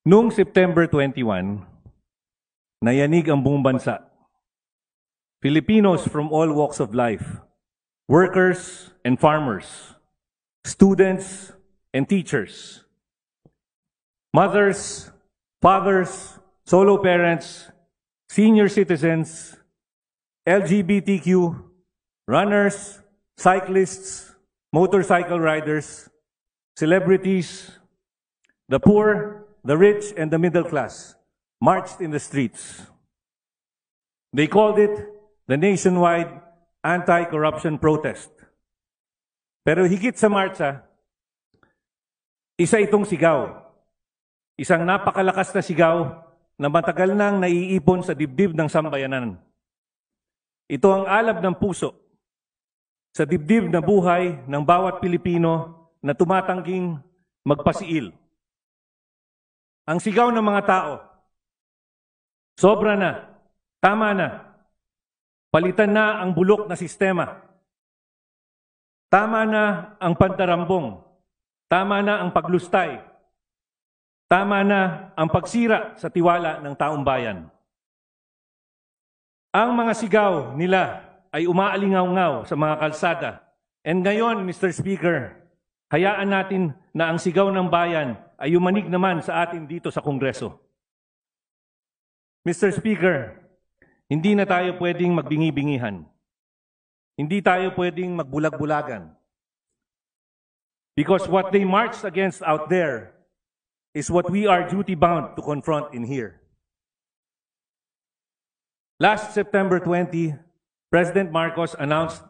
Noong September 21, nayanig ang buong bansa. Filipinos from all walks of life, workers and farmers, students and teachers, mothers, fathers, solo parents, senior citizens, LGBTQ, runners, cyclists, motorcycle riders, celebrities, the poor, the rich, and the middle class marched in the streets. They called it the nationwide anti-corruption protest. Pero higit sa marcha, isa itong sigaw. Isang napakalakas na sigaw na matagal nang naiipon sa dibdib ng sambayanan. Ito ang alab ng puso sa dibdib na buhay ng bawat Pilipino na tumatangging magpasiil. Ang sigaw ng mga tao, sobra na, tama na, palitan na ang bulok na sistema, tama na ang pandarambong, tama na ang paglustay, tama na ang pagsira sa tiwala ng taong bayan. Ang mga sigaw nila ay umaalingaw-ngaw sa mga kalsada. And ngayon, Mr. Speaker, hayaan natin na ang sigaw ng bayan ay umanig naman sa atin dito sa Kongreso. Mr. Speaker, hindi na tayo pwedeng magbingi-bingihan. Hindi tayo pwedeng magbulag-bulagan. Because what they marched against out there is what we are duty-bound to confront in here. Last September 20, President Marcos announced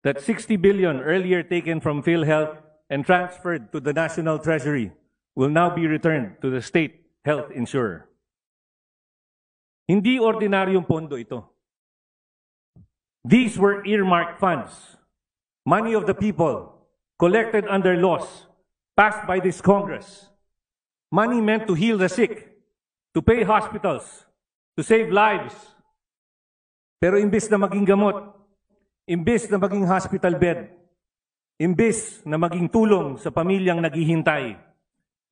that 60 billion earlier taken from PhilHealth and transferred to the National Treasury will now be returned to the state health insurer. Hindi ordinaryong pondo ito. These were earmarked funds, money of the people, collected under laws passed by this Congress, money meant to heal the sick, to pay hospitals, to save lives. Pero imbes na maging gamot, imbes na maging hospital bed, imbes na maging tulong sa pamilyang naghihintay,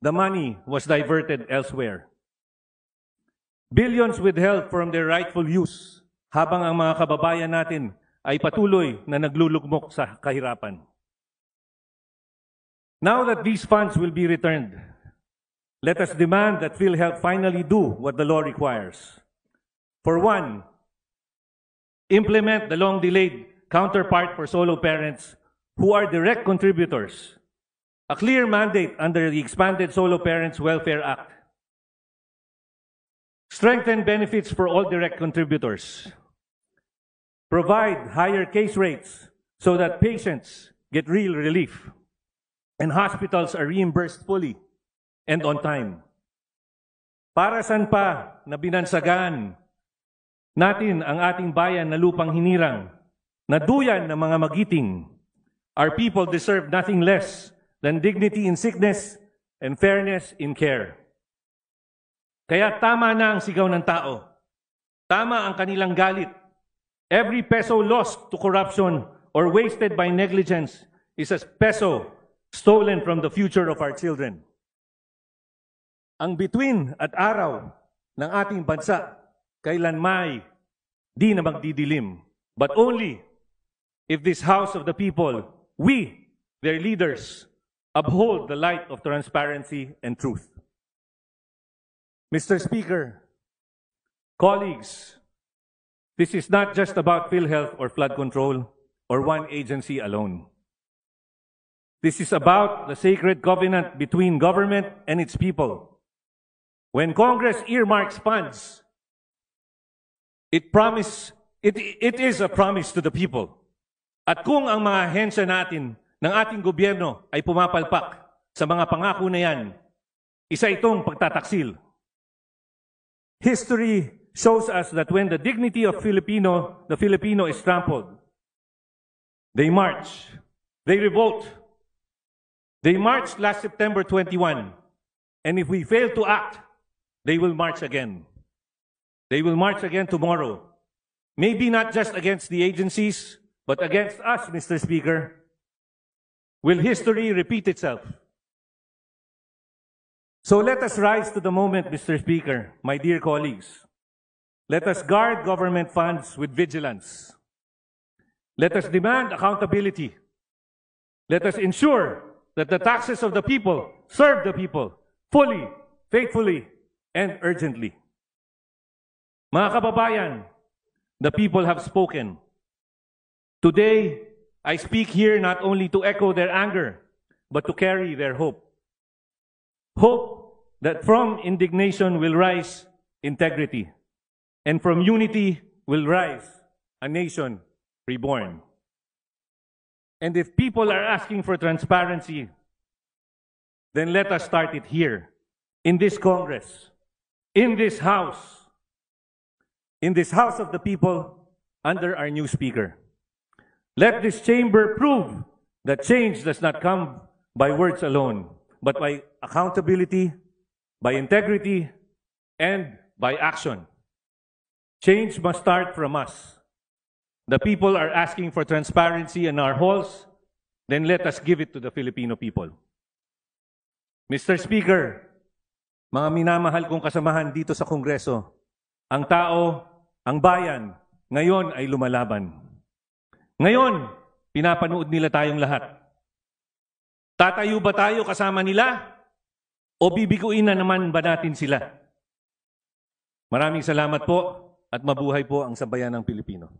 the money was diverted elsewhere. Billions withheld from their rightful use, habang ang mga kababayan natin ay patuloy na naglulugmok sa kahirapan. Now that these funds will be returned, let us demand that PhilHealth finally do what the law requires. For one, implement the long-delayed counterpart for solo parents who are direct contributors, a clear mandate under the Expanded Solo Parents Welfare Act. Strengthen benefits for all direct contributors. Provide higher case rates so that patients get real relief and hospitals are reimbursed fully and on time. Para saan pa na binansagan natin ang ating bayan na lupang hinirang, na duyan ng mga magiting? Our people deserve nothing less than dignity in sickness and fairness in care. Kaya tama na ang sigaw ng tao. Tama ang kanilang galit. Every peso lost to corruption or wasted by negligence is a peso stolen from the future of our children. Ang bituin at araw ng ating bansa kailanmay di na magdidilim, but only if this House of the People, we, their leaders, uphold the light of transparency and truth. Mr. Speaker, colleagues, this is not just about PhilHealth or flood control or one agency alone. This is about the sacred covenant between government and its people. When Congress earmarks funds, it is a promise to the people. At kung ang mga ahensya natin ng ating gobyerno ay pumapalpak sa mga pangako na yan, isa itong pagtataksil. History shows us that when the dignity of the Filipino is trampled, they march, they revolt. They marched last September 21, and if we fail to act, they will march again. They will march again tomorrow. Maybe not just against the agencies, but against us, Mr. Speaker. Will history repeat itself? So let us rise to the moment, Mr. Speaker, my dear colleagues. Let us guard government funds with vigilance. Let us demand accountability. Let us ensure that the taxes of the people serve the people fully, faithfully, and urgently. Mga kababayan, the people have spoken. Today, I speak here not only to echo their anger, but to carry their hope. Hope that from indignation will rise integrity, and from unity will rise a nation reborn. And if people are asking for transparency, then let us start it here, in this Congress, in this House of the people, under our new Speaker. Let this chamber prove that change does not come by words alone, but by accountability, by integrity, and by action. Change must start from us. The people are asking for transparency in our halls, then let us give it to the Filipino people. Mr. Speaker, mga minamahal kong kasamahan dito sa Kongreso, ang tao, ang bayan, ngayon ay lumalaban. Ngayon, pinapanood nila tayong lahat. Tatayo ba tayo kasama nila? O bibiguin na naman ba natin sila? Maraming salamat po at mabuhay po ang sambayan ng Pilipino.